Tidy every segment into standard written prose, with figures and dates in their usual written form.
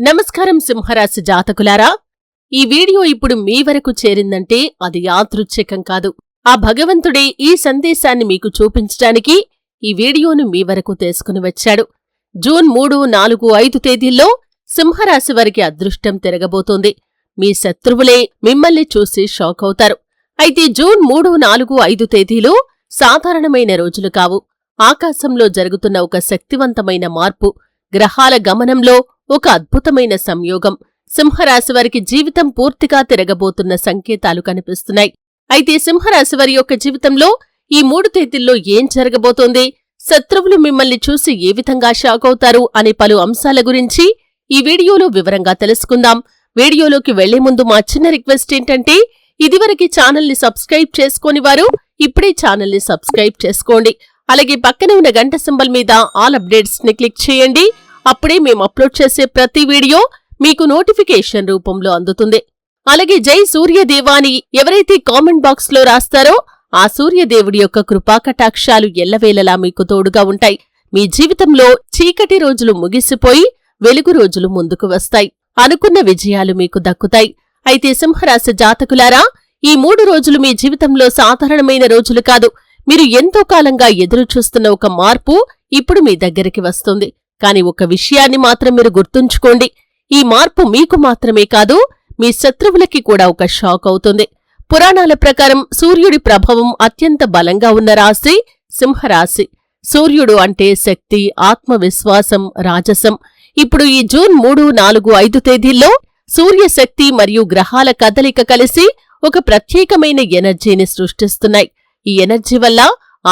నమస్కారం సింహరాశి జాతకులారా, ఈ వీడియో ఇప్పుడు మీ వరకు చేరిందంటే అది యాదృచ్ఛికం కాదు. ఆ భగవంతుడే ఈ సందేశాన్ని మీకు చూపించడానికి ఈ వీడియోను మీ వరకు తీసుకుని వచ్చాడు. జూన్ 3, 4, 5 తేదీల్లో సింహరాశి వారికి అదృష్టం తిరగబోతోంది. మీ శత్రువులే మిమ్మల్ని చూసి షాక్ అవుతారు. అయితే జూన్ 3, 4, 5 తేదీలు సాధారణమైన రోజులు కావు. ఆకాశంలో జరుగుతున్న ఒక శక్తివంతమైన మార్పు, గ్రహాల గమనంలో ఒక అద్భుతమైన సంయోగం సింహరాశివారికి జీవితం పూర్తిగా తిరగబోతున్న సంకేతాలు కనిపిస్తున్నాయి. అయితే సింహరాశివారి యొక్క జీవితంలో ఈ 3 తేదీల్లో ఏం జరగబోతోంది, శత్రువులు మిమ్మల్ని చూసి ఏ విధంగా షాక్ అవుతారు అనే పలు అంశాల గురించి ఈ వీడియోలో వివరంగా తెలుసుకుందాం. వీడియోలోకి వెళ్లే ముందు మా చిన్న రిక్వెస్ట్ ఏంటంటే, ఇదివరకు ఛానల్ని సబ్స్క్రైబ్ చేసుకోని వారు ఇప్పుడే ఛానల్ని సబ్స్క్రైబ్ చేసుకోండి. అలాగే పక్కనే ఉన్న గంట సింబల్ మీద ఆల్ అప్డేట్స్ ని క్లిక్ చేయండి. అప్పుడే మేము అప్లోడ్ చేసే ప్రతి వీడియో మీకు నోటిఫికేషన్ రూపంలో అందుతుంది. అలాగే జై సూర్యదేవాని ఎవరైతే కామెంట్ బాక్స్ లో రాస్తారో ఆ సూర్యదేవుడి యొక్క కృపాకటాక్షాలు ఎల్లవేళలా మీకు తోడుగా ఉంటాయి. మీ జీవితంలో చీకటి రోజులు ముగిసిపోయి వెలుగు రోజులు ముందుకు వస్తాయి. అనుకున్న విజయాలు మీకు దక్కుతాయి. అయితే సింహరాశి జాతకులారా, ఈ 3 రోజులు మీ జీవితంలో సాధారణమైన రోజులు కాదు. మీరు ఎంతో కాలంగా ఎదురుచూస్తున్న ఒక మార్పు ఇప్పుడు మీ దగ్గరికి వస్తుంది. కాని ఒక విషయాన్ని మాత్రం మీరు గుర్తుంచుకోండి, ఈ మార్పు మీకు మాత్రమే కాదు, మీ శత్రువులకి కూడా ఒక షాక్ అవుతుంది. పురాణాల ప్రకారం సూర్యుడి ప్రభావం అత్యంత బలంగా ఉన్న రాశి సింహరాశి. సూర్యుడు అంటే శక్తి, ఆత్మవిశ్వాసం, రాజసం. ఇప్పుడు ఈ జూన్ 3, 4, 5 తేదీల్లో సూర్యశక్తి మరియు గ్రహాల కదలిక కలిసి ఒక ప్రత్యేకమైన ఎనర్జీని సృష్టిస్తున్నాయి. ఈ ఎనర్జీ వల్ల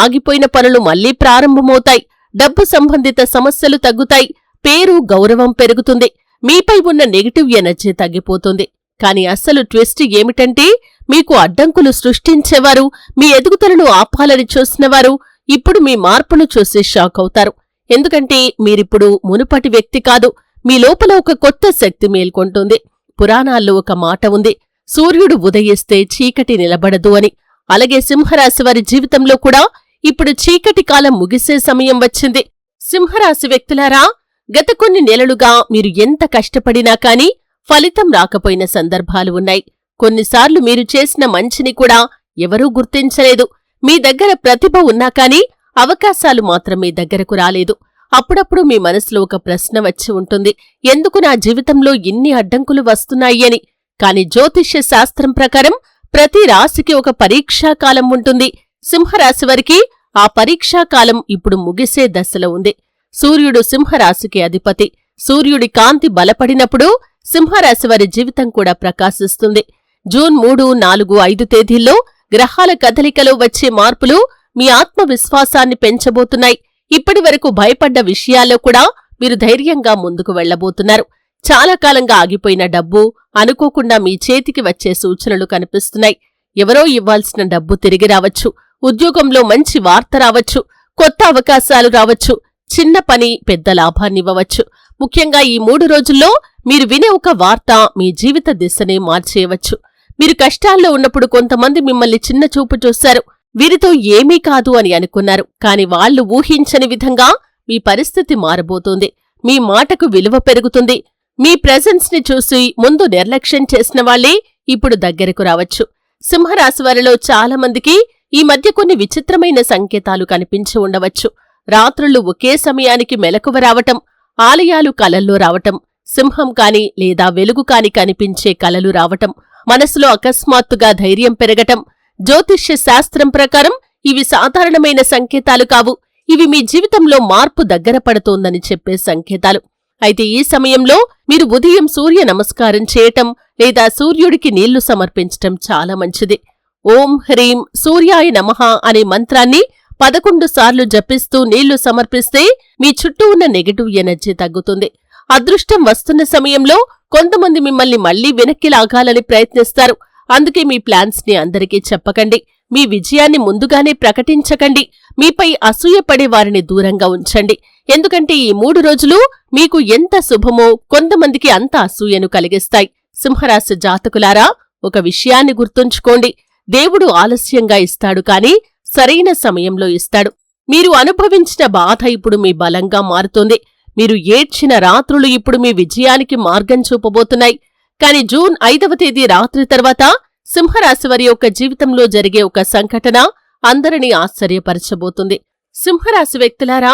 ఆగిపోయిన పనులు మళ్లీ ప్రారంభమవుతాయి. డబ్బు సంబంధిత సమస్యలు తగ్గుతాయి. పేరు, గౌరవం పెరుగుతుంది. మీపై ఉన్న నెగటివ్ ఎనర్జీ తగ్గిపోతుంది. కాని అస్సలు ట్విస్ట్ ఏమిటంటే, మీకు అడ్డంకులు సృష్టించేవారు, మీ ఎదుగుదలను ఆపాలని చూసినవారు ఇప్పుడు మీ మార్పును చూసి షాక్ అవుతారు. ఎందుకంటే మీరిప్పుడు మునుపటి వ్యక్తి కాదు. మీ లోపల ఒక కొత్త శక్తి మేల్కొంటుంది. పురాణాల్లో ఒక మాట ఉంది, సూర్యుడు ఉదయిస్తే చీకటి నిలబడదు అని. అలాగే సింహరాశి వారి జీవితంలో కూడా ఇప్పుడు చీకటి కాలం ముగిసే సమయం వచ్చింది. సింహరాశి వ్యక్తులారా, గత కొన్ని నెలలుగా మీరు ఎంత కష్టపడినా కాని ఫలితం రాకపోయిన సందర్భాలు ఉన్నాయి. కొన్నిసార్లు మీరు చేసిన మంచిని కూడా ఎవరూ గుర్తించలేదు. మీ దగ్గర ప్రతిభ ఉన్నా కాని అవకాశాలు మాత్రం మీ దగ్గరకు రాలేదు. అప్పుడప్పుడు మీ మనసులో ఒక ప్రశ్న వచ్చి ఉంటుంది, ఎందుకు నా జీవితంలో ఇన్ని అడ్డంకులు వస్తున్నాయి అని. కాని జ్యోతిష్య శాస్త్రం ప్రకారం ప్రతి రాశికి ఒక పరీక్షాకాలం ఉంటుంది. సింహరాశివారికి ఆ పరీక్షాకాలం ఇప్పుడు ముగిసే దశలో ఉంది. సూర్యుడు సింహరాశికి అధిపతి. సూర్యుడి కాంతి బలపడినప్పుడు సింహరాశివారి జీవితం కూడా ప్రకాశిస్తుంది. జూన్ 3, 4, 5 తేదీల్లో గ్రహాల కదలికలో వచ్చే మార్పులు మీ ఆత్మవిశ్వాసాన్ని పెంచబోతున్నాయి. ఇప్పటివరకు భయపడ్డ విషయాల్లో కూడా మీరు ధైర్యంగా ముందుకు వెళ్లబోతున్నారు. చాలా కాలంగా ఆగిపోయిన డబ్బు అనుకోకుండా మీ చేతికి వచ్చే సూచనలు కనిపిస్తున్నాయి. ఎవరో ఇవ్వాల్సిన డబ్బు తిరిగి రావచ్చు. ఉద్యోగంలో మంచి వార్త రావచ్చు. కొత్త అవకాశాలు రావచ్చు. చిన్న పని పెద్ద లాభాన్నివ్వవచ్చు. ముఖ్యంగా ఈ 3 రోజుల్లో మీరు వినే ఒక వార్త మీ జీవిత దిశనే మార్చేయవచ్చు. మీరు కష్టాల్లో ఉన్నప్పుడు కొంతమంది మిమ్మల్ని చిన్న చూపు చూశారు. వీరితో ఏమీ కాదు అని అనుకున్నారు. కాని వాళ్లు ఊహించని విధంగా మీ పరిస్థితి మారబోతోంది. మీ మాటకు విలువ పెరుగుతుంది. మీ ప్రెజెన్స్ ని చూసి ముందు నిర్లక్ష్యం చేసిన వాళ్లే ఇప్పుడు దగ్గరకు రావచ్చు. సింహరాశివారిలో చాలామందికి ఈ మధ్య కొన్ని విచిత్రమైన సంకేతాలు కనిపించి ఉండవచ్చు. రాత్రులు ఒకే సమయానికి మెలకువ రావటం, ఆలయాలు కలల్లో రావటం, సింహం కాని లేదా వెలుగు కాని కనిపించే కలలు రావటం, మనసులో అకస్మాత్తుగా ధైర్యం పెరగటం. జ్యోతిష్య శాస్త్రం ప్రకారం ఇవి సాధారణమైన సంకేతాలు కావు. ఇవి మీ జీవితంలో మార్పు దగ్గర పడుతోందని చెప్పే సంకేతాలు. అయితే ఈ సమయంలో మీరు ఉదయం సూర్య నమస్కారం చేయటం లేదా సూర్యుడికి నీళ్లు సమర్పించటం చాలా మంచిది. ఓం హ్రీం సూర్యాయ నమః అనే మంత్రాన్ని 11 సార్లు జపిస్తూ నీళ్లు సమర్పిస్తే మీ చుట్టూ ఉన్న నెగటివ్ ఎనర్జీ తగ్గుతుంది. అదృష్టం వస్తున్న సమయంలో కొంతమంది మిమ్మల్ని మళ్లీ వెనక్కి లాగాలని ప్రయత్నిస్తారు. అందుకే మీ ప్లాన్స్ ని అందరికీ చెప్పకండి. మీ విజయాన్ని ముందుగానే ప్రకటించకండి. మీపై అసూయపడే వారిని దూరంగా ఉంచండి. ఎందుకంటే ఈ 3 రోజులు మీకు ఎంత శుభమో కొంతమందికి అంత అసూయను కలిగిస్తాయి. సింహరాశి జాతకులారా, ఒక విషయాన్ని గుర్తుంచుకోండి, దేవుడు ఆలస్యంగా ఇస్తాడు కాని సరైన సమయంలో ఇస్తాడు. మీరు అనుభవించిన బాధ ఇప్పుడు మీ బలంగా మారుతోంది. మీరు ఏడ్చిన రాత్రులు ఇప్పుడు మీ విజయానికి మార్గం చూపబోతున్నాయి. కాని జూన్ 5వ తేదీ రాత్రి తర్వాత సింహరాశివారి యొక్క జీవితంలో జరిగే ఒక సంఘటన అందరినీ ఆశ్చర్యపరచబోతుంది. సింహరాశి వ్యక్తులారా,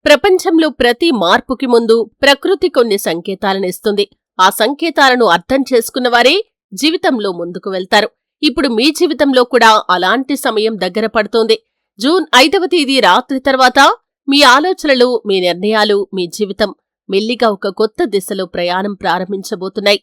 ప్రపంచంలో ప్రతి మార్పుకి ముందు ప్రకృతి కొన్ని సంకేతాలనిస్తుంది. ఆ సంకేతాలను అర్థం చేసుకున్నవారే జీవితంలో ముందుకు వెళ్తారు. ఇప్పుడు మీ జీవితంలో కూడా అలాంటి సమయం దగ్గర పడుతోంది. జూన్ 5వ తేదీ రాత్రి తర్వాత మీ ఆలోచనలు, మీ నిర్ణయాలు, మీ జీవితం మెల్లిగా ఒక కొత్త దిశలో ప్రయాణం ప్రారంభించబోతున్నాయి.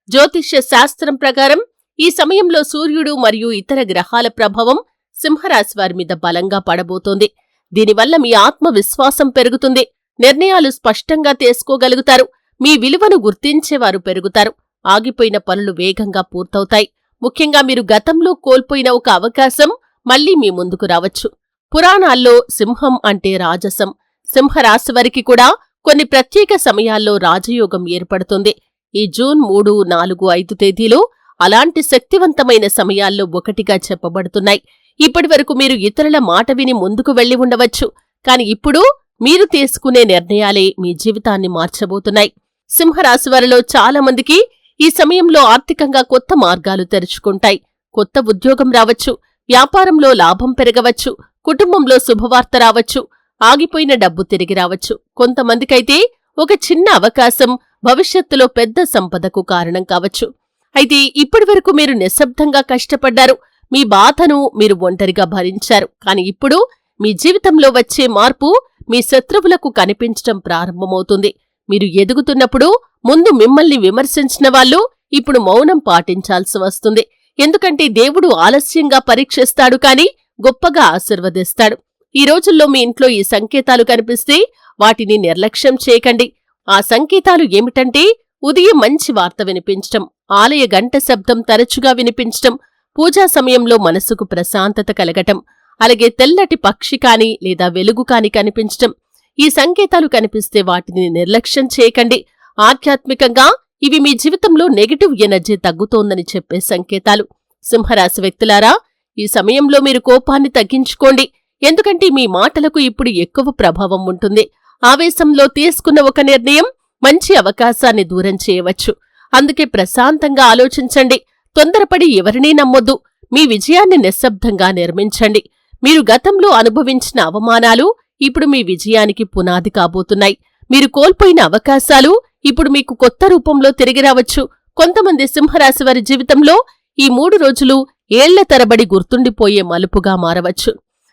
జ్యోతిష్య శాస్త్రం ప్రకారం ఈ సమయంలో సూర్యుడు మరియు ఇతర గ్రహాల ప్రభావం సింహరాశివారి మీద బలంగా పడబోతోంది. దీనివల్ల మీ ఆత్మవిశ్వాసం పెరుగుతుంది. నిర్ణయాలు స్పష్టంగా తీసుకోగలుగుతారు. మీ విలువను గుర్తించేవారు పెరుగుతారు. ఆగిపోయిన పనులు వేగంగా పూర్తవుతాయి. ముఖ్యంగా మీరు గతంలో కోల్పోయిన ఒక అవకాశం మళ్లీ మీ ముందుకు రావచ్చు. పురాణాల్లో సింహం అంటే రాజసం. సింహరాశివారికి కూడా కొన్ని ప్రత్యేక సమయాల్లో రాజయోగం ఏర్పడుతుంది. ఈ జూన్ 3, 4, 5 తేదీలు అలాంటి శక్తివంతమైన సమయాల్లో ఒకటిగా చెప్పబడుతున్నాయి. ఇప్పటివరకు మీరు ఇతరుల మాట విని ముందుకు వెళ్లి ఉండవచ్చు. కాని ఇప్పుడు మీరు తీసుకునే నిర్ణయాలే మీ జీవితాన్ని మార్చబోతున్నాయి. సింహరాశివారిలో చాలా మందికి ఈ సమయంలో ఆర్థికంగా కొత్త మార్గాలు తెరుచుకుంటాయి. కొత్త ఉద్యోగం రావచ్చు, వ్యాపారంలో లాభం పెరగవచ్చు, కుటుంబంలో శుభవార్త రావచ్చు, ఆగిపోయిన డబ్బు తిరిగి రావచ్చు. కొంతమందికైతే ఒక చిన్న అవకాశం భవిష్యత్తులో పెద్ద సంపదకు కారణం కావచ్చు. అయితే ఇప్పటివరకు మీరు నిశ్శబ్దంగా కష్టపడ్డారు. మీ బాధను మీరు ఒంటరిగా భరించారు. కాని ఇప్పుడు మీ జీవితంలో వచ్చే మార్పు మీ శత్రువులకు కనిపించటం ప్రారంభమవుతుంది. మీరు ఎదుగుతున్నప్పుడు ముందు మిమ్మల్ని విమర్శించిన వాళ్ళు ఇప్పుడు మౌనం పాటించాల్సి వస్తుంది. ఎందుకంటే దేవుడు ఆలస్యంగా పరీక్షిస్తాడు కాని గొప్పగా ఆశీర్వదిస్తాడు. ఈ రోజుల్లో మీ ఇంట్లో ఈ సంకేతాలు కనిపిస్తే వాటిని నిర్లక్ష్యం చేయకండి. ఆ సంకేతాలు ఏమిటంటే ఉదయం మంచి వార్త వినిపించటం, ఆలయ గంట శబ్దం తరచుగా వినిపించటం, పూజా సమయంలో మనసుకు ప్రశాంతత కలగటం, అలాగే తెల్లటి పక్షి కాని లేదా వెలుగు కాని కనిపించటం. ఈ సంకేతాలు కనిపిస్తే వాటిని నిర్లక్ష్యం చేయకండి. ఆధ్యాత్మికంగా ఇవి మీ జీవితంలో నెగటివ్ ఎనర్జీ తగ్గుతోందని చెప్పే సంకేతాలు. సింహరాశి వ్యక్తులారా, ఈ సమయంలో మీరు కోపాన్ని తగ్గించుకోండి. ఎందుకంటే మీ మాటలకు ఇప్పుడు ఎక్కువ ప్రభావం ఉంటుంది. ఆవేశంలో తీసుకున్న ఒక నిర్ణయం మంచి అవకాశాన్ని దూరం చేయవచ్చు. అందుకే ప్రశాంతంగా ఆలోచించండి. తొందరపడి ఎవరినీ నమ్మొద్దు. మీ విజయాన్ని నిశ్శబ్దంగా నిర్మించండి. మీరు గతంలో అనుభవించిన అవమానాలు ఇప్పుడు మీ విజయానికి పునాది కాబోతున్నాయి. మీరు కోల్పోయిన అవకాశాలు ఇప్పుడు మీకు కొత్త రూపంలో తిరిగి రావచ్చు. కొంతమంది సింహరాశివారి జీవితంలో ఈ 3 రోజులు ఏళ్ల తరబడి గుర్తుండిపోయే మలుపుగా మారవచ్చు.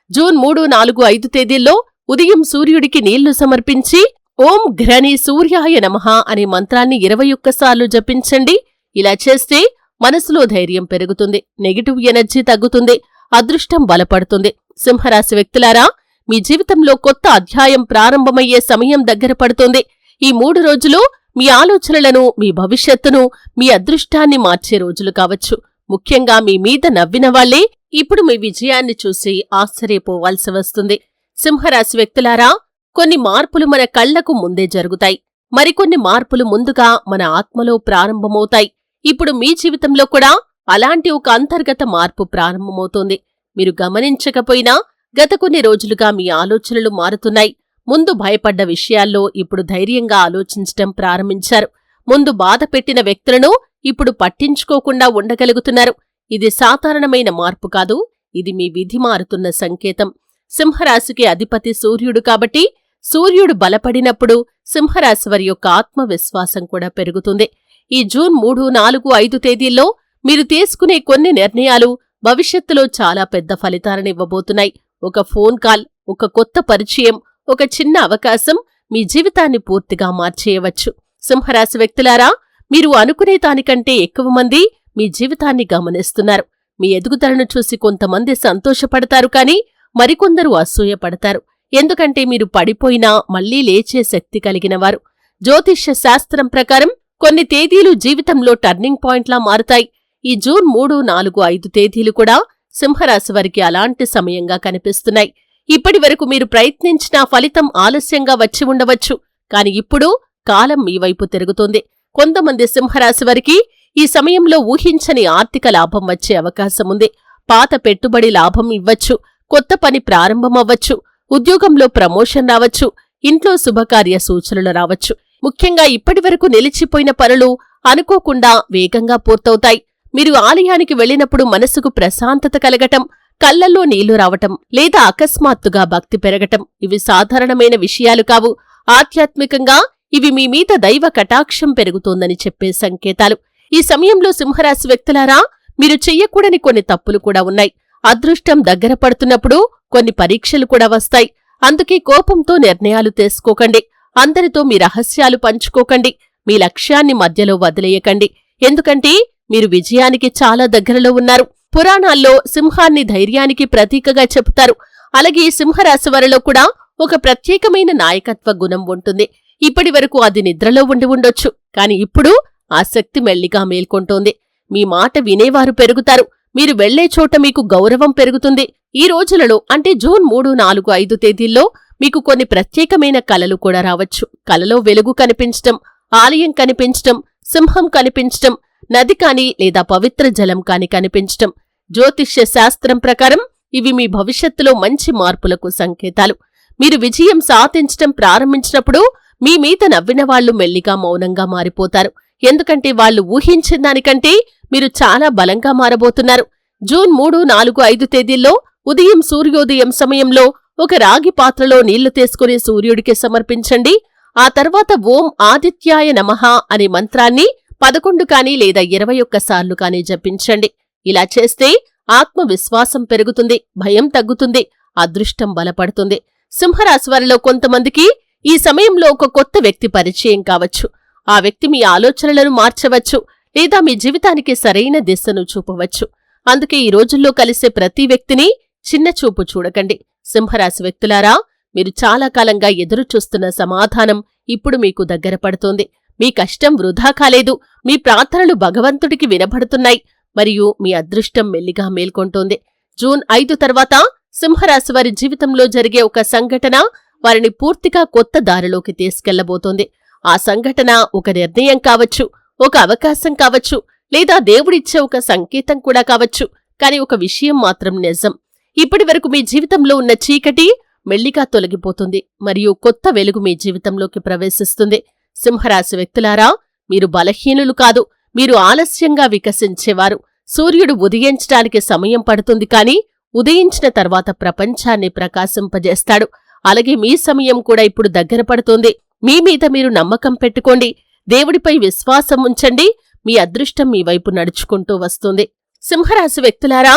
జూన్ 3, 4, 5 తేదీల్లో ఉదయం సూర్యుడికి నీళ్లు సమర్పించి ఓం ఘ్రణి సూర్యాయ నమః అనే మంత్రాన్ని 21 సార్లు జపించండి. ఇలా చేస్తే మనసులో ధైర్యం పెరుగుతుంది, నెగటివ్ ఎనర్జీ తగ్గుతుంది, అదృష్టం బలపడుతుంది. సింహరాశి వ్యక్తులారా, మీ జీవితంలో కొత్త అధ్యాయం ప్రారంభమయ్యే సమయం దగ్గర పడుతుంది. ఈ 3 రోజులు మీ ఆలోచనలను, మీ భవిష్యత్తును, మీ అదృష్టాన్ని మార్చే రోజులు కావచ్చు. ముఖ్యంగా మీ మీద నవ్విన వాళ్లే ఇప్పుడు మీ విజయాన్ని చూసి ఆశ్చర్యపోవాల్సి వస్తుంది. సింహరాశి వ్యక్తులారా, కొన్ని మార్పులు మన కళ్లకు ముందే జరుగుతాయి. మరికొన్ని మార్పులు ముందుగా మన ఆత్మలో ప్రారంభమవుతాయి. ఇప్పుడు మీ జీవితంలో కూడా అలాంటి ఒక అంతర్గత మార్పు ప్రారంభమవుతోంది. మీరు గమనించకపోయినా గత కొన్ని రోజులుగా మీ ఆలోచనలు మారుతున్నాయి. ముందు భయపడ్డ విషయాల్లో ఇప్పుడు ధైర్యంగా ఆలోచించటం ప్రారంభించారు. ముందు బాధ పెట్టిన వ్యక్తులను ఇప్పుడు పట్టించుకోకుండా ఉండగలుగుతున్నారు. ఇది సాధారణమైన మార్పు కాదు, ఇది మీ విధి మారుతున్న సంకేతం. సింహరాశికి అధిపతి సూర్యుడు కాబట్టి సూర్యుడు బలపడినప్పుడు సింహరాశివారి యొక్క ఆత్మవిశ్వాసం కూడా పెరుగుతుంది. ఈ జూన్ 3, 4, 5 తేదీల్లో మీరు తీసుకునే కొన్ని నిర్ణయాలు భవిష్యత్తులో చాలా పెద్ద ఫలితాలనివ్వబోతున్నాయి. ఒక ఫోన్ కాల్, ఒక కొత్త పరిచయం, ఒక చిన్న అవకాశం మీ జీవితాన్ని పూర్తిగా మార్చేయవచ్చు. సింహరాశి వ్యక్తులారా, మీరు అనుకునే దానికంటే ఎక్కువ మంది మీ జీవితాన్ని గమనిస్తున్నారు. మీ ఎదుగుదలను చూసి కొంతమంది సంతోషపడతారు కాని మరికొందరు అసూయపడతారు. ఎందుకంటే మీరు పడిపోయినా మళ్లీ లేచే శక్తి కలిగినవారు. జ్యోతిష్య శాస్త్రం ప్రకారం కొన్ని తేదీలు జీవితంలో టర్నింగ్ పాయింట్లా మారుతాయి. ఈ జూన్ 3, 4, 5 తేదీలు కూడా సింహరాశివారికి అలాంటి సమయంగా కనిపిస్తున్నాయి. ఇప్పటి వరకు మీరు ప్రయత్నించిన ఫలితం ఆలస్యంగా వచ్చి ఉండవచ్చు. కాని ఇప్పుడు కాలం మీ వైపు తిరుగుతోంది. కొంతమంది సింహరాశివారికి ఈ సమయంలో ఊహించని ఆర్థిక లాభం వచ్చే అవకాశముంది. పాత పెట్టుబడి లాభం ఇవ్వచ్చు, కొత్త పని ప్రారంభమవ్వచ్చు, ఉద్యోగంలో ప్రమోషన్ రావచ్చు. ఇంట్లో శుభకార్య సూచనలు రావచ్చు. ముఖ్యంగా ఇప్పటివరకు నిలిచిపోయిన పనులు అనుకోకుండా వేగంగా పూర్తవుతాయి. మీరు ఆలయానికి వెళ్ళినప్పుడు మనసుకు ప్రశాంతత కలగటం, కళ్లల్లో నీళ్లు రావటం లేదా అకస్మాత్తుగా భక్తి పెరగటం ఇవి సాధారణమైన విషయాలు కావు. ఆధ్యాత్మికంగా ఇవి మీ మీద దైవ కటాక్షం పెరుగుతోందని చెప్పే సంకేతాలు. ఈ సమయంలో సింహరాశి వ్యక్తులారా, మీరు చెయ్యకూడని కొన్ని తప్పులు కూడా ఉన్నాయి. అదృష్టం దగ్గర పడుతున్నప్పుడు కొన్ని పరీక్షలు కూడా వస్తాయి. అందుకే కోపంతో నిర్ణయాలు తీసుకోకండి. అందరితో మీ రహస్యాలు పంచుకోకండి. మీ లక్ష్యాన్ని మధ్యలో వదిలేయకండి. ఎందుకంటే మీరు విజయానికి చాలా దగ్గరలో ఉన్నారు. పురాణాల్లో సింహాన్ని ధైర్యానికి ప్రతీకగా చెబుతారు. అలాగే సింహరాశి వారిలో కూడా ఒక ప్రత్యేకమైన నాయకత్వ గుణం ఉంటుంది. ఇప్పటి వరకు అది నిద్రలో ఉండి ఉండొచ్చు, కాని ఇప్పుడు ఆ శక్తి మెల్లిగా మేల్కొంటోంది. మీ మాట వినేవారు పెరుగుతారు. మీరు వెళ్లే చోట మీకు గౌరవం పెరుగుతుంది. ఈ రోజులలో అంటే జూన్ 3, 4, 5 తేదీల్లో మీకు కొన్ని ప్రత్యేకమైన కలలు కూడా రావచ్చు. కలలో వెలుగు కనిపించటం, ఆలయం కనిపించటం, సింహం కనిపించటం, నది కాని లేదా పవిత్ర జలం కాని కనిపించటం. జ్యోతిష్య శాస్త్రం ప్రకారం ఇవి మీ భవిష్యత్తులో మంచి మార్పులకు సంకేతాలు. మీరు విజయం సాధించటం ప్రారంభించినప్పుడు మీ మీద నవ్విన వాళ్లు మెల్లిగా మౌనంగా మారిపోతారు. ఎందుకంటే వాళ్లు ఊహించిన దానికంటే మీరు చాలా బలంగా మారబోతున్నారు. జూన్ 3, 4, 5 తేదీల్లో ఉదయం సూర్యోదయం సమయంలో ఒక రాగి పాత్రలో నీళ్లు తీసుకుని సూర్యుడికి సమర్పించండి. ఆ తర్వాత ఓం ఆదిత్యాయ నమః అనే మంత్రాన్ని 11 కాని లేదా 21 సార్లు కాని జపించండి. ఇలా చేస్తే ఆత్మవిశ్వాసం పెరుగుతుంది, భయం తగ్గుతుంది, అదృష్టం బలపడుతుంది. సింహరాశి వారిలో కొంతమందికి ఈ సమయంలో ఒక కొత్త వ్యక్తి పరిచయం కావచ్చు. ఆ వ్యక్తి మీ ఆలోచనలను మార్చవచ్చు లేదా మీ జీవితానికి సరైన దిశను చూపవచ్చు. అందుకే ఈ రోజుల్లో కలిసే ప్రతి వ్యక్తిని చిన్నచూపు చూడకండి. సింహరాశి వ్యక్తులారా, మీరు చాలా కాలంగా ఎదురుచూస్తున్న సమాధానం ఇప్పుడు మీకు దగ్గర పడుతోంది. మీ కష్టం వృధా కాలేదు. మీ ప్రార్థనలు భగవంతుడికి వినబడుతున్నాయి మరియు మీ అదృష్టం మెల్లిగా మేల్కొంటోంది. జూన్ 5 తర్వాత సింహరాశి వారి జీవితంలో జరిగే ఒక సంఘటన వారిని పూర్తిగా కొత్త దారిలోకి తీసుకెళ్లబోతోంది. ఆ సంఘటన ఒక నిర్ణయం కావచ్చు, ఒక అవకాశం కావచ్చు, లేదా దేవుడిచ్చే ఒక సంకేతం కూడా కావచ్చు. కాని ఒక విషయం మాత్రం నిజం. ఇప్పటివరకు మీ జీవితంలో ఉన్న చీకటి మెల్లిగా తొలగిపోతుంది మరియు కొత్త వెలుగు మీ జీవితంలోకి ప్రవేశిస్తుంది. సింహరాశి వ్యక్తులారా, మీరు బలహీనులు కాదు, మీరు ఆలస్యంగా వికసించేవారు. సూర్యుడు ఉదయించడానికి సమయం పడుతుంది, కాని ఉదయించిన తర్వాత ప్రపంచాన్ని ప్రకాశింపజేస్తాడు. అలాగే మీ సమయం కూడా ఇప్పుడు దగ్గర పడుతోంది. మీ మీద మీరు నమ్మకం పెట్టుకోండి. దేవుడిపై విశ్వాసం ఉంచండి. మీ అదృష్టం మీ వైపు నడుచుకుంటూ వస్తుంది. సింహరాశి వ్యక్తులారా,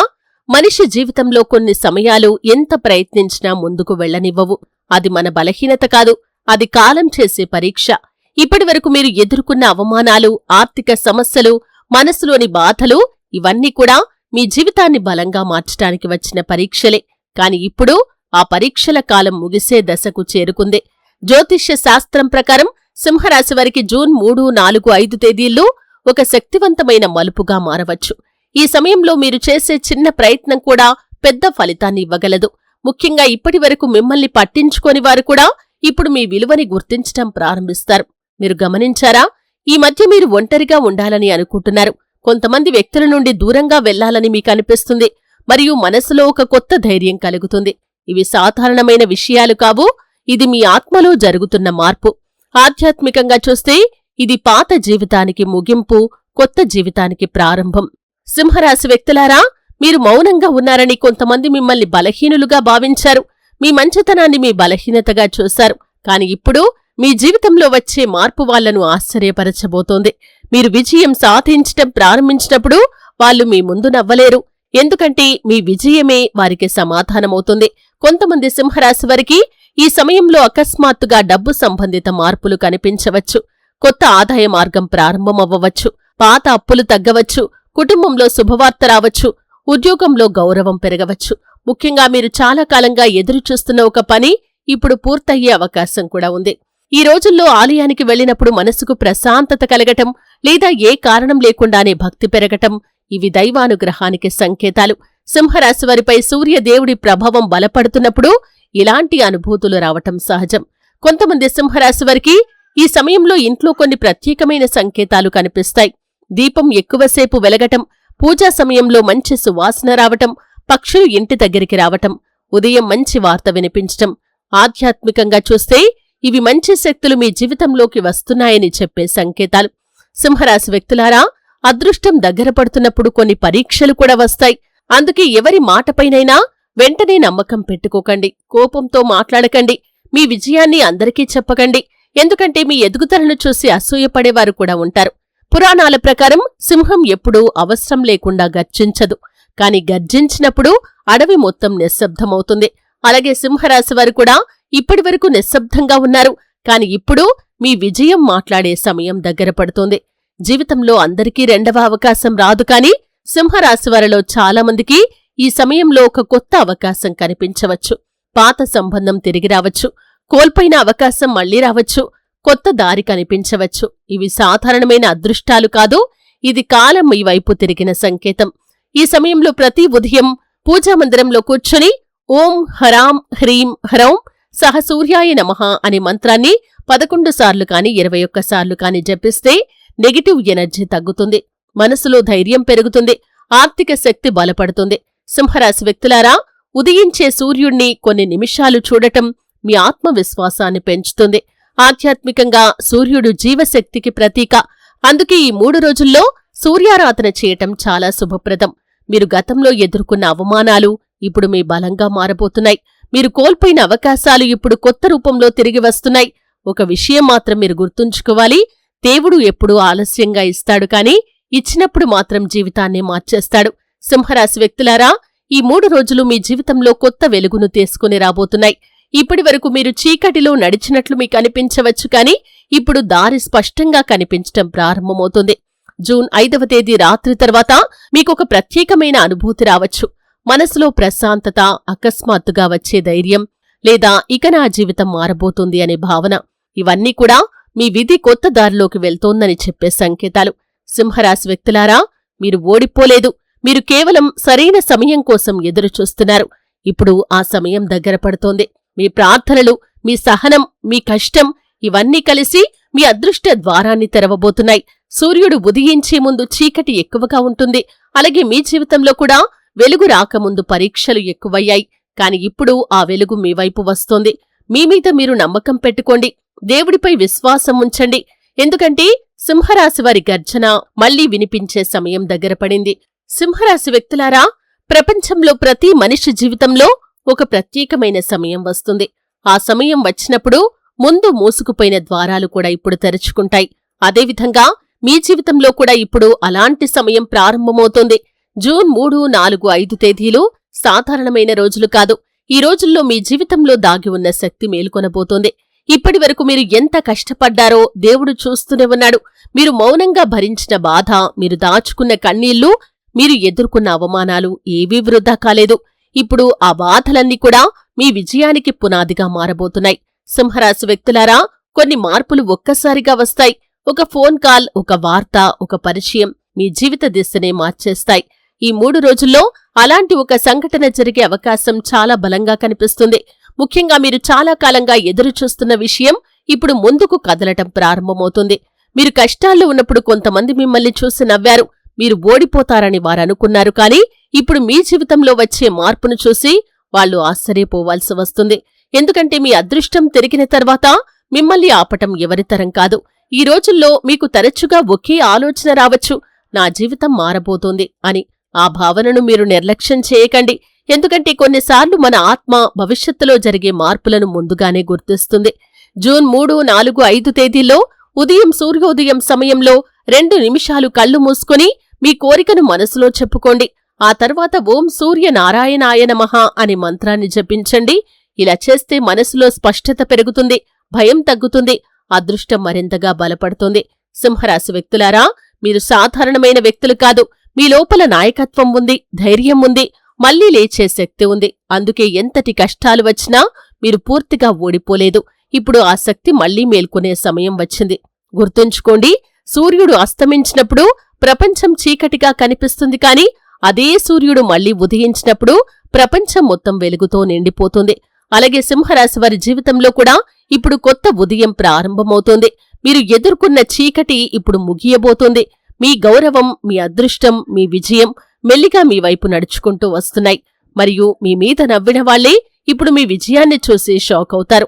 మనిషి జీవితంలో కొన్ని సమయాలు ఎంత ప్రయత్నించినా ముందుకు వెళ్లనివ్వవు. అది మన బలహీనత కాదు, అది కాలం చేసే పరీక్ష. ఇప్పటివరకు మీరు ఎదుర్కొన్న అవమానాలు, ఆర్థిక సమస్యలు, మనసులోని బాధలు ఇవన్నీ కూడా మీ జీవితాన్ని బలంగా మార్చటానికి వచ్చిన పరీక్షలే. కాని ఇప్పుడు ఆ పరీక్షల కాలం ముగిసే దశకు చేరుకుంది. జ్యోతిష్య శాస్త్రం ప్రకారం సింహరాశి వారికి జూన్ 3, 4, 5 తేదీల్లో ఒక శక్తివంతమైన మలుపుగా మారవచ్చు. ఈ సమయంలో మీరు చేసే చిన్న ప్రయత్నం కూడా పెద్ద ఫలితాన్ని ఇవ్వగలదు. ముఖ్యంగా ఇప్పటివరకు మిమ్మల్ని పట్టించుకోని వారు కూడా ఇప్పుడు మీ విలువని గుర్తించటం ప్రారంభిస్తారు. మీరు గమనించారా? ఈ మధ్య మీరు ఒంటరిగా ఉండాలని అనుకుంటున్నారు. కొంతమంది వ్యక్తుల నుండి దూరంగా వెళ్లాలని మీకు అనిపిస్తుంది మరియు మనసులో ఒక కొత్త ధైర్యం కలుగుతుంది. ఇవి సాధారణమైన విషయాలు కావు. ఇది మీ ఆత్మలో జరుగుతున్న మార్పు. ఆధ్యాత్మికంగా చూస్తే ఇది పాత జీవితానికి ముగింపు, కొత్త జీవితానికి ప్రారంభం. సింహరాశి వ్యక్తులారా, మీరు మౌనంగా ఉన్నారని కొంతమంది మిమ్మల్ని బలహీనులుగా భావించారు. మీ మంచితనాన్ని మీ బలహీనతగా చూశారు. కాని ఇప్పుడు మీ జీవితంలో వచ్చే మార్పు వాళ్లను ఆశ్చర్యపరచబోతోంది. మీరు విజయం సాధించటం ప్రారంభించినప్పుడు వాళ్లు మీ ముందు నవ్వలేరు. ఎందుకంటే మీ విజయమే వారికి సమాధానమవుతుంది. కొంతమంది సింహరాశి వారికి ఈ సమయంలో అకస్మాత్తుగా డబ్బు సంబంధిత మార్పులు కనిపించవచ్చు. కొత్త ఆదాయ మార్గం ప్రారంభమవ్వవచ్చు. పాత అప్పులు తగ్గవచ్చు. కుటుంబంలో శుభవార్త రావచ్చు. ఉద్యోగంలో గౌరవం పెరగవచ్చు. ముఖ్యంగా మీరు చాలా కాలంగా ఎదురుచూస్తున్న ఒక పని ఇప్పుడు పూర్తయ్యే అవకాశం కూడా ఉంది. ఈ రోజుల్లో ఆలయానికి వెళ్లినప్పుడు మనసుకు ప్రశాంతత కలగటం లేదా ఏ కారణం లేకుండానే భక్తి పెరగటం ఇవి దైవానుగ్రహానికి సంకేతాలు. సింహరాశి వారిపై సూర్యదేవుడి ప్రభావం బలపడుతున్నప్పుడు ఇలాంటి అనుభూతులు రావటం సహజం. కొంతమంది సింహరాశి వారికి ఈ సమయంలో ఇంట్లో కొన్ని ప్రత్యేకమైన సంకేతాలు కనిపిస్తాయి. దీపం ఎక్కువసేపు వెలగటం, పూజా సమయంలో మంచి సువాసన రావటం, పక్షులు ఇంటి దగ్గరికి రావటం, ఉదయం మంచి వార్త వినిపించటం. ఆధ్యాత్మికంగా చూస్తే ఇవి మంచి శక్తులు మీ జీవితంలోకి వస్తున్నాయని చెప్పే సంకేతాలు. సింహరాశి వ్యక్తులారా, అదృష్టం దగ్గర పడుతున్నప్పుడు కొన్ని పరీక్షలు కూడా వస్తాయి. అందుకే ఎవరి మాటపైనైనా వెంటనే నమ్మకం పెట్టుకోకండి. కోపంతో మాట్లాడకండి. మీ విజయాన్ని అందరికీ చెప్పకండి. ఎందుకంటే మీ ఎదుగుదలను చూసి అసూయపడేవారు కూడా ఉంటారు. పురాణాల ప్రకారం సింహం ఎప్పుడూ అవసరం లేకుండా గర్జించదు. కాని గర్జించినప్పుడు అడవి మొత్తం నిశ్శబ్దమవుతుంది. అలాగే సింహరాశి వారు కూడా ఇప్పటివరకు నిశ్శబ్దంగా ఉన్నారు. కాని ఇప్పుడు మీ విజయం మాట్లాడే సమయం దగ్గర పడుతోంది. జీవితంలో అందరికీ రెండవ అవకాశం రాదు. కాని సింహరాశి వారిలో చాలామందికి ఈ సమయంలో ఒక కొత్త అవకాశం కనిపించవచ్చు. పాత సంబంధం తిరిగి రావచ్చు. కోల్పోయిన అవకాశం మళ్లీ రావచ్చు. కొత్త దారి కనిపించవచ్చు. ఇవి సాధారణమైన అదృష్టాలు కాదు. ఇది కాలం మీ వైపు తిరిగిన సంకేతం. ఈ సమయంలో ప్రతి ఉదయం పూజామందిరంలో కూర్చుని ఓం హరాం హ్రీం హ్రౌం సహ సూర్యాయ నమః అనే మంత్రాన్ని 11 సార్లు కాని 21 సార్లు కాని జపిస్తే నెగిటివ్ ఎనర్జీ తగ్గుతుంది. మనసులో ధైర్యం పెరుగుతుంది. ఆర్థిక శక్తి బలపడుతుంది. సింహరాశి వ్యక్తులారా, ఉదయించే సూర్యుణ్ణి కొన్ని నిమిషాలు చూడటం మీ ఆత్మవిశ్వాసాన్ని పెంచుతుంది. ఆధ్యాత్మికంగా సూర్యుడు జీవశక్తికి ప్రతీక. అందుకే ఈ 3 రోజుల్లో సూర్యారాధన చేయటం చాలా శుభప్రదం. మీరు గతంలో ఎదుర్కొన్న అవమానాలు ఇప్పుడు మీ బలంగా మారబోతున్నాయి. మీరు కోల్పోయిన అవకాశాలు ఇప్పుడు కొత్త రూపంలో తిరిగి వస్తున్నాయి. ఒక విషయం మాత్రం మీరు గుర్తుంచుకోవాలి. దేవుడు ఎప్పుడూ ఆలస్యంగా ఇస్తాడు, కాని ఇచ్చినప్పుడు మాత్రం జీవితాన్నే మార్చేస్తాడు. సింహరాశి వ్యక్తులారా, ఈ 3 రోజులు మీ జీవితంలో కొత్త వెలుగును తీసుకుని రాబోతున్నాయి. ఇప్పటి వరకు మీరు చీకటిలో నడిచినట్లు మీకు అనిపించవచ్చు, కాని ఇప్పుడు దారి స్పష్టంగా కనిపించటం ప్రారంభమవుతుంది. జూన్ 5వ తేదీ రాత్రి తర్వాత మీకొక ప్రత్యేకమైన అనుభూతి రావచ్చు. మనసులో ప్రశాంతత, అకస్మాత్తుగా వచ్చే ధైర్యం, లేదా ఇక నా జీవితం మారబోతుంది అనే భావన. ఇవన్నీ కూడా మీ విధి కొత్త దారిలోకి వెళ్తోందని చెప్పే సంకేతాలు. సింహరాశి వ్యక్తులారా, మీరు ఓడిపోలేదు. మీరు కేవలం సరైన సమయం కోసం ఎదురుచూస్తున్నారు. ఇప్పుడు ఆ సమయం దగ్గర పడుతోంది. మీ ప్రార్థనలు, మీ సహనం, మీ కష్టం ఇవన్నీ కలిసి మీ అదృష్ట ద్వారాన్ని తెరవబోతున్నాయి. సూర్యుడు ఉదయించే ముందు చీకటి ఎక్కువగా ఉంటుంది. అలాగే మీ జీవితంలో కూడా వెలుగు రాకముందు పరీక్షలు ఎక్కువయ్యాయి. కాని ఇప్పుడు ఆ వెలుగు మీ వైపు వస్తోంది. మీ మీద మీరు నమ్మకం పెట్టుకోండి. దేవుడిపై విశ్వాసం ఉంచండి. ఎందుకంటే సింహరాశి వారి గర్జన మళ్లీ వినిపించే సమయం దగ్గర పడింది. సింహరాశి వ్యక్తులారా, ప్రపంచంలో ప్రతి మనిషి జీవితంలో ఒక ప్రత్యేకమైన సమయం వస్తుంది. ఆ సమయం వచ్చినప్పుడు ముందు మూసుకుపోయిన ద్వారాలు కూడా ఇప్పుడు తెరుచుకుంటాయి. అదేవిధంగా మీ జీవితంలో కూడా ఇప్పుడు అలాంటి సమయం ప్రారంభమవుతోంది. జూన్ 3, 4, 5 తేదీలు సాధారణమైన రోజులు కాదు. ఈ రోజుల్లో మీ జీవితంలో దాగి ఉన్న శక్తి మేలుకొనబోతోంది. ఇప్పటివరకు మీరు ఎంత కష్టపడ్డారో దేవుడు చూస్తూనే ఉన్నాడు. మీరు మౌనంగా భరించిన బాధ, మీరు దాచుకున్న కన్నీళ్లు, మీరు ఎదుర్కొన్న అవమానాలు ఏవీ వృధా కాలేదు. ఇప్పుడు ఆ బాధలన్నీ కూడా మీ విజయానికి పునాదిగా మారబోతున్నాయి. సింహరాశి వ్యక్తులారా, కొన్ని మార్పులు ఒక్కసారిగా వస్తాయి. ఒక ఫోన్ కాల్, ఒక వార్త, ఒక పరిచయం మీ జీవిత దిశనే మార్చేస్తాయి. ఈ 3 రోజుల్లో అలాంటి ఒక సంఘటన జరిగే అవకాశం చాలా బలంగా కనిపిస్తుంది. ముఖ్యంగా మీరు చాలా కాలంగా ఎదురుచూస్తున్న విషయం ఇప్పుడు ముందుకు కదలటం ప్రారంభమవుతుంది. మీరు కష్టాల్లో ఉన్నప్పుడు కొంతమంది మిమ్మల్ని చూసి నవ్వారు. మీరు ఓడిపోతారని వారనుకున్నారు. కాని ఇప్పుడు మీ జీవితంలో వచ్చే మార్పును చూసి వాళ్లు ఆశ్చర్యపోవాల్సి వస్తుంది. ఎందుకంటే మీ అదృష్టం తిరిగిన తర్వాత మిమ్మల్ని ఆపటం ఎవరితరం కాదు. ఈ రోజుల్లో మీకు తరచుగా ఒకే ఆలోచన రావచ్చు, నా జీవితం మారబోతోంది అని. ఆ భావనను మీరు నిర్లక్ష్యం చేయకండి. ఎందుకంటే కొన్నిసార్లు మన ఆత్మ భవిష్యత్తులో జరిగే మార్పులను ముందుగానే గుర్తిస్తుంది. జూన్ 3, 4, 5 తేదీల్లో ఉదయం సూర్యోదయం సమయంలో 2 నిమిషాలు కళ్ళు మూసుకొని మీ కోరికను మనసులో చెప్పుకోండి. ఆ తర్వాత ఓం సూర్య నారాయణాయ నమః అనే మంత్రాన్ని జపించండి. ఇలా చేస్తే మనసులో స్పష్టత పెరుగుతుంది, భయం తగ్గుతుంది, అదృష్టం మరింతగా బలపడుతుంది. సింహరాశి వ్యక్తులారా, మీరు సాధారణమైన వ్యక్తులు కాదు. మీ లోపల నాయకత్వం ఉంది, ధైర్యం ఉంది, మళ్లీ లేచే శక్తి ఉంది. అందుకే ఎంతటి కష్టాలు వచ్చినా మీరు పూర్తిగా ఓడిపోలేదు. ఇప్పుడు ఆ శక్తి మళ్లీ మేల్కొనే సమయం వచ్చింది. గుర్తుంచుకోండి, సూర్యుడు అస్తమించినప్పుడు ప్రపంచం చీకటిగా కనిపిస్తుంది. కాని అదే సూర్యుడు మళ్లీ ఉదయించినప్పుడు ప్రపంచం మొత్తం వెలుగుతో నిండిపోతుంది. అలాగే సింహరాశి వారి జీవితంలో కూడా ఇప్పుడు కొత్త ఉదయం ప్రారంభమవుతోంది. మీరు ఎదుర్కొన్న చీకటి ఇప్పుడు ముగియబోతోంది. మీ గౌరవం, మీ అదృష్టం, మీ విజయం మెల్లిగా మీ వైపు నడుచుకుంటూ వస్తున్నాయి. మరియు మీ మీద నవ్విన వాళ్లే ఇప్పుడు మీ విజయాన్ని చూసి షాక్ అవుతారు.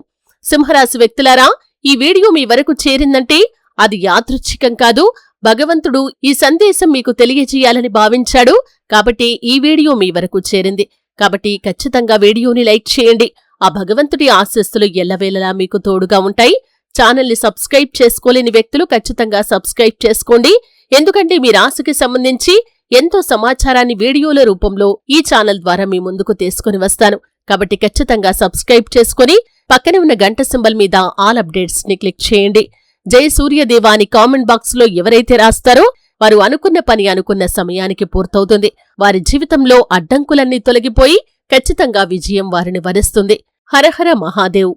సింహరాశి వ్యక్తులారా, ఈ వీడియో మీ వరకు చేరిందంటే అది యాదృచ్ఛికం కాదు. భగవంతుడు ఈ సందేశం మీకు తెలియజేయాలని భావించాడు. కాబట్టి ఈ వీడియో మీ వరకు చేరింది. కాబట్టి ఖచ్చితంగా వీడియోని లైక్ చేయండి. ఆ భగవంతుడి ఆశీస్సులు ఎల్లవేళలా మీకు తోడుగా ఉంటాయి. ఛానల్ని సబ్స్క్రైబ్ చేసుకోలేని వ్యక్తులు ఖచ్చితంగా సబ్స్క్రైబ్ చేసుకోండి. ఎందుకంటే మీ రాశికి సంబంధించి ఎంతో సమాచారాన్ని వీడియోల రూపంలో ఈ ఛానల్ ద్వారా మీ ముందుకు తీసుకుని వస్తాను. కాబట్టి ఖచ్చితంగా సబ్స్క్రైబ్ చేసుకుని పక్కనే ఉన్న గంట సింబల్ మీద ఆల్ అప్డేట్స్ ని క్లిక్ చేయండి. జై సూర్యదేవా అని కామెంట్ బాక్స్ లో ఎవరైతే రాస్తారో వారు అనుకున్న పని అనుకున్న సమయానికి పూర్తవుతుంది. వారి జీవితంలో అడ్డంకులన్నీ తొలగిపోయి ఖచ్చితంగా విజయం వారిని వరిస్తుంది. హరహర మహాదేవ్.